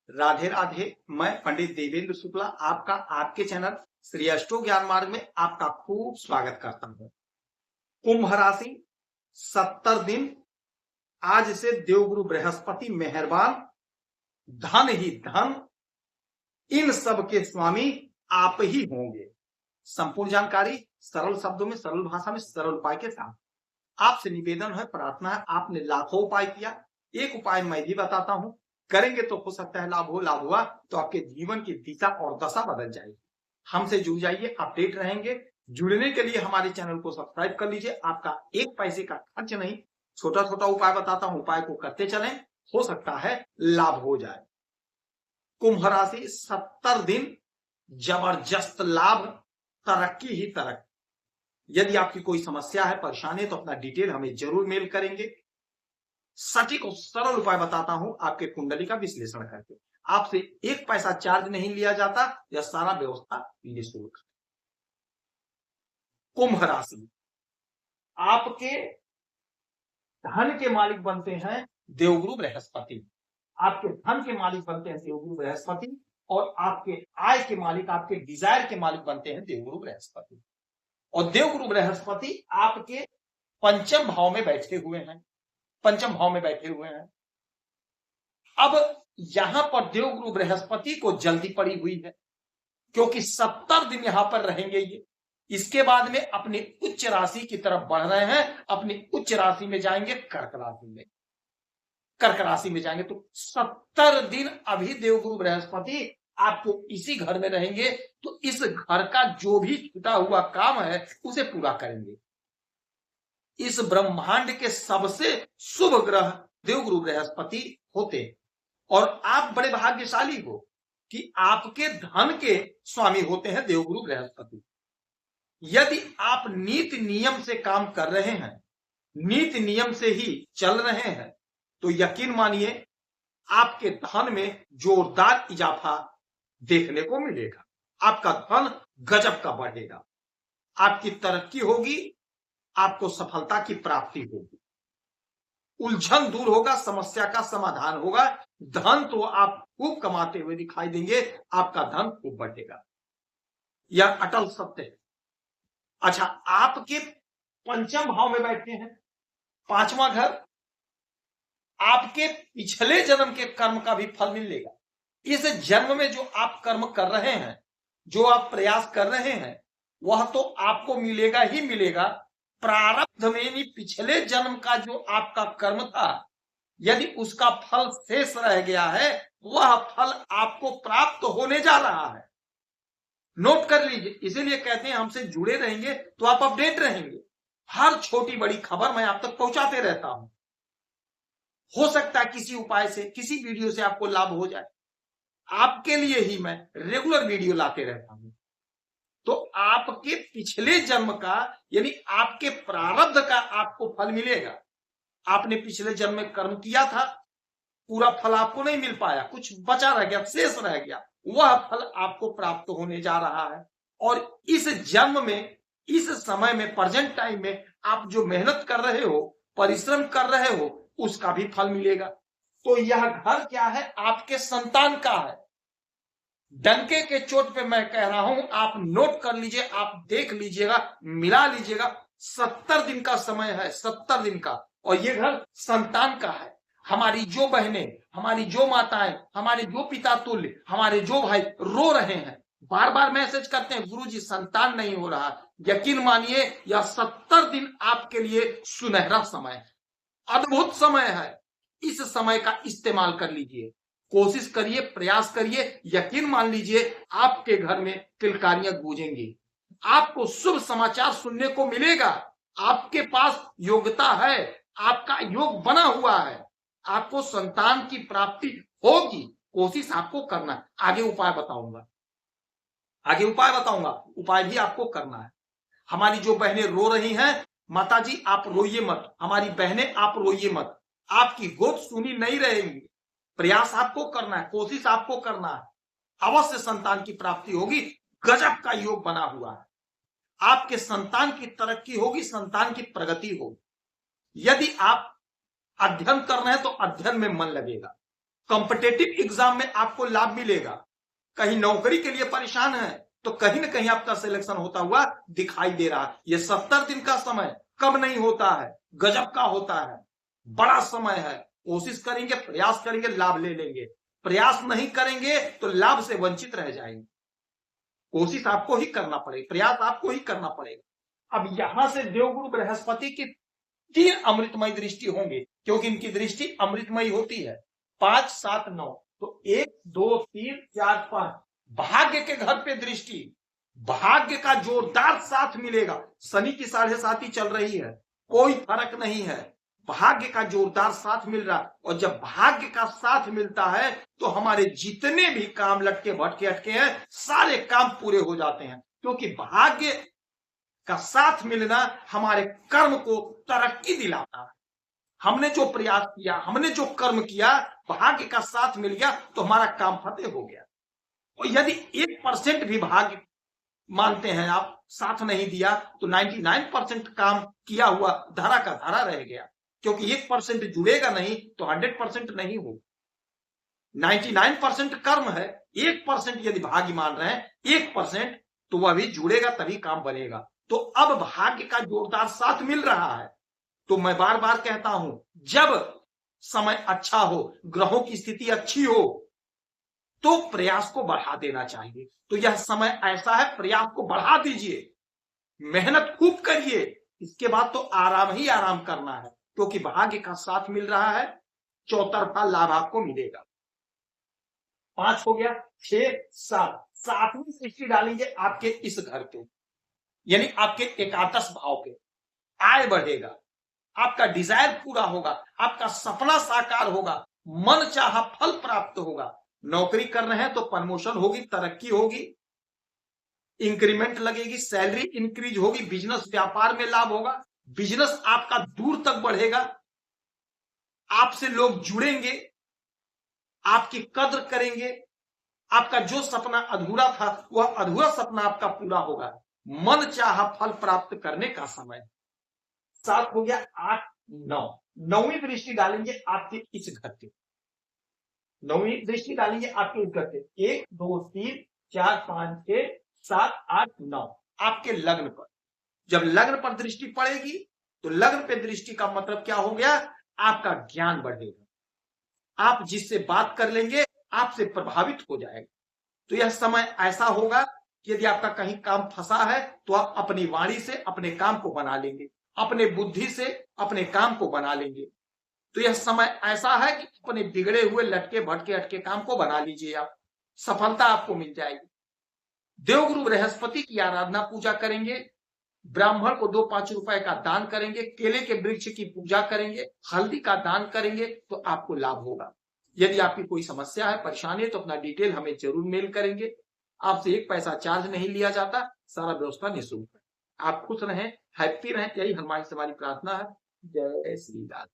राधे राधे। मैं पंडित देवेंद्र शुक्ला आपका आपके चैनल श्री अष्टो ज्ञान मार्ग में आपका खूब स्वागत करता हूं। कुंभ राशि 70 दिन। आज से देवगुरु बृहस्पति मेहरबान, धन ही धन, इन सब के स्वामी आप ही होंगे। संपूर्ण जानकारी सरल शब्दों में, सरल भाषा में, सरल उपाय के साथ आपसे निवेदन है, प्रार्थना है। आपने लाखों उपाय किया, एक उपाय मैं भी बताता हूं, करेंगे तो हो सकता है लाभ हो। लाभ हुआ तो आपके जीवन की दिशा और दशा बदल जाएगी। हमसे जुड़ जाइए, अपडेट रहेंगे। जुड़ने के लिए हमारे चैनल को सब्सक्राइब कर लीजिए। आपका एक पैसे का खर्च नहीं, छोटा छोटा उपाय बताता हूं, उपाय को करते चलें, हो सकता है लाभ हो जाए। कुंभ राशि 70 दिन जबरदस्त लाभ, तरक्की ही तरक्की। यदि आपकी कोई समस्या है, परेशानी है, तो अपना डिटेल हमें जरूर मेल करेंगे। सटीक और सरल उपाय बताता हूं आपके कुंडली का विश्लेषण करके। आपसे एक पैसा चार्ज नहीं लिया जाता, यह सारा व्यवस्था निःशुल्क। कुंभ राशि आपके धन के मालिक बनते हैं देवगुरु बृहस्पति। आपके धन के मालिक बनते हैं देवगुरु बृहस्पति, और आपके आय के मालिक, आपके डिजायर के मालिक बनते हैं देवगुरु बृहस्पति। और देवगुरु बृहस्पति आपके पंचम भाव में बैठे हुए हैं, पंचम भाव में बैठे हुए हैं। अब यहां पर देवगुरु बृहस्पति को जल्दी पड़ी हुई है, क्योंकि 70 दिन यहां पर रहेंगे ये। इसके बाद में अपनी उच्च राशि की तरफ बढ़ रहे हैं, अपनी उच्च राशि में जाएंगे, कर्क राशि में। कर्क राशि में जाएंगे तो 70 दिन अभी देवगुरु बृहस्पति आपको इसी घर में रहेंगे, तो इस घर का जो भी छूटा हुआ काम है उसे पूरा करेंगे। इस ब्रह्मांड के सबसे शुभ ग्रह देवगुरु बृहस्पति होते, और आप बड़े भाग्यशाली हो कि आपके धन के स्वामी होते हैं देवगुरु बृहस्पति। यदि आप नीति नियम से काम कर रहे हैं, नीति नियम से ही चल रहे हैं, तो यकीन मानिए आपके धन में जोरदार इजाफा देखने को मिलेगा। आपका धन गजब का बढ़ेगा, आपकी तरक्की होगी, आपको सफलता की प्राप्ति होगी, उलझन दूर होगा, समस्या का समाधान होगा। धन तो आप खूब कमाते हुए दिखाई देंगे, आपका धन खूब बढ़ेगा, यह अटल सत्य है। अच्छा, आपके पंचम भाव में बैठे हैं, पांचवा घर, आपके पिछले जन्म के कर्म का भी फल मिलेगा। इस जन्म में जो आप कर्म कर रहे हैं, जो आप प्रयास कर रहे हैं, वह तो आपको मिलेगा ही मिलेगा। प्रारब्ध में पिछले जन्म का जो आपका कर्म था, यदि उसका फल शेष रह गया है, वह फल आपको प्राप्त होने जा रहा है। नोट कर लीजिए, इसीलिए कहते हैं हमसे जुड़े रहेंगे तो आप अपडेट रहेंगे। हर छोटी बड़ी खबर मैं आप तक पहुंचाते रहता हूं। हो सकता है किसी उपाय से, किसी वीडियो से आपको लाभ हो जाए। आपके लिए ही मैं रेगुलर वीडियो लाते रहता हूं। तो आपके पिछले जन्म का, यानी आपके प्रारब्ध का आपको फल मिलेगा। आपने पिछले जन्म में कर्म किया था, पूरा फल आपको नहीं मिल पाया, कुछ बचा रह गया, शेष रह गया, वह फल आपको प्राप्त होने जा रहा है। और इस जन्म में, इस समय में, प्रेजेंट टाइम में आप जो मेहनत कर रहे हो, परिश्रम कर रहे हो, उसका भी फल मिलेगा। तो यह घर क्या है? आपके संतान का है। डंके के चोट पे मैं कह रहा हूं, आप नोट कर लीजिए, आप देख लीजिएगा, मिला लीजिएगा। 70 दिन का समय है, 70 दिन का, और ये घर संतान का है। हमारी जो बहनें, हमारी जो माताएं, हमारे जो पिता तुल्य, हमारे जो भाई रो रहे हैं, बार बार मैसेज करते हैं, गुरुजी संतान नहीं हो रहा, यकीन मानिए यह 70 दिन आपके लिए सुनहरा समय है, अद्भुत समय है। इस समय का इस्तेमाल कर लीजिए, कोशिश करिए, प्रयास करिए, यकीन मान लीजिए आपके घर में किलकारियां गूंजेंगी, आपको शुभ समाचार सुनने को मिलेगा। आपके पास योग्यता है, आपका योग बना हुआ है, आपको संतान की प्राप्ति होगी। कोशिश आपको करना है। आगे उपाय बताऊंगा, आगे उपाय बताऊंगा, उपाय भी आपको करना है। हमारी जो बहनें रो रही हैं, माता जी आप रोइए मत, हमारी बहनें आप रोइए मत, आपकी गोद सुनी नहीं रहेगी। प्रयास आपको करना है, कोशिश आपको करना है, अवश्य संतान की प्राप्ति होगी। गजब का योग बना हुआ है, आपके संतान की तरक्की होगी, संतान की प्रगति होगी। यदि आप अध्ययन कर रहे हैं तो अध्ययन में मन लगेगा, कॉम्पिटेटिव एग्जाम में आपको लाभ मिलेगा। कहीं नौकरी के लिए परेशान है तो कहीं ना कहीं आपका सिलेक्शन होता हुआ दिखाई दे रहा है। ये 70 दिन का समय कम नहीं होता है, गजब का होता है, बड़ा समय है। कोशिश करेंगे, प्रयास करेंगे, लाभ ले लेंगे। प्रयास नहीं करेंगे तो लाभ से वंचित रह जाएंगे। कोशिश आपको ही करना पड़ेगा, प्रयास आपको ही करना पड़ेगा। अब यहां से देवगुरु बृहस्पति की 3 अमृतमय दृष्टि होंगे, क्योंकि इनकी दृष्टि अमृतमय होती है। 5, 7, 9, तो 1, 2, 3, 4, 5 भाग्य के घर पे दृष्टि, भाग्य का जोरदार साथ मिलेगा। शनि की 7.5 चल रही है, कोई फर्क नहीं है, भाग्य का जोरदार साथ मिल रहा है। और जब भाग्य का साथ मिलता है तो हमारे जितने भी काम लटके भटके अटके हैं सारे काम पूरे हो जाते हैं, क्योंकि भाग्य का साथ मिलना हमारे कर्म को तरक्की दिलाता है। हमने जो प्रयास किया, हमने जो कर्म किया, भाग्य का साथ मिल गया तो हमारा काम फतेह हो गया। और यदि 1% भी भाग्य मानते हैं आप साथ नहीं दिया तो 99% काम किया हुआ धारा का धारा रह गया, क्योंकि 1% जुड़ेगा नहीं तो 100% नहीं हो। 99% कर्म है, 1% यदि भाग्य मान रहे हैं, 1% तो वह भी जुड़ेगा तभी काम बनेगा। तो अब भाग्य का जोरदार साथ मिल रहा है। तो मैं बार बार कहता हूं, जब समय अच्छा हो, ग्रहों की स्थिति अच्छी हो, तो प्रयास को बढ़ा देना चाहिए। तो यह समय ऐसा है, प्रयास को बढ़ा दीजिए, मेहनत खूब करिए। इसके बाद तो आराम ही आराम करना है, क्योंकि भाग्य का साथ मिल रहा है, चौतरफा लाभ आपको मिलेगा। 5 हो गया, 6, 7, 7वीं दृष्टि डालेंगे आपके इस घर पे, यानी आपके एकादश भाव पे। आय बढ़ेगा, आपका डिजायर पूरा होगा, आपका सपना साकार होगा, मन चाहा फल प्राप्त होगा। नौकरी कर रहे हैं तो प्रमोशन होगी, तरक्की होगी, इंक्रीमेंट लगेगी, सैलरी इंक्रीज होगी, बिजनेस व्यापार में लाभ होगा, बिजनेस आपका दूर तक बढ़ेगा, आपसे लोग जुड़ेंगे, आपकी कद्र करेंगे, आपका जो सपना अधूरा था वह अधूरा सपना आपका पूरा होगा। मन चाहा फल प्राप्त करने का समय। 7 हो गया, 8, 9, 9वीं दृष्टि डालेंगे आपके इस घर पे। 9वीं दृष्टि डालेंगे आपके इस घर पे। 1, 2, 3, 4, 5, 6, 7, 8, 9 आपके लग्न पर। जब लग्न पर दृष्टि पड़ेगी तो लग्न पे दृष्टि का मतलब क्या हो गया, आपका ज्ञान बढ़ेगा, आप जिससे बात कर लेंगे आपसे प्रभावित हो जाएगा। तो यह समय ऐसा होगा कि यदि आपका कहीं काम फंसा है तो आप अपनी वाणी से अपने काम को बना लेंगे, अपने बुद्धि से अपने काम को बना लेंगे। तो यह समय ऐसा है कि अपने बिगड़े हुए लटके भटके अटके काम को बना लीजिए, आप सफलता आपको मिल जाएगी। देवगुरु बृहस्पति की आराधना पूजा करेंगे, ब्राह्मण को 2-5 रुपए का दान करेंगे, केले के वृक्ष की पूजा करेंगे, हल्दी का दान करेंगे तो आपको लाभ होगा। यदि आपकी कोई समस्या है, परेशानी है तो अपना डिटेल हमें जरूर मेल करेंगे। आपसे 1 पैसा चार्ज नहीं लिया जाता, सारा व्यवस्था निःशुल्क है। आप खुश रहें, हैप्पी रहें, यही हनुमान से हमारी प्रार्थना है। जय श्री राम।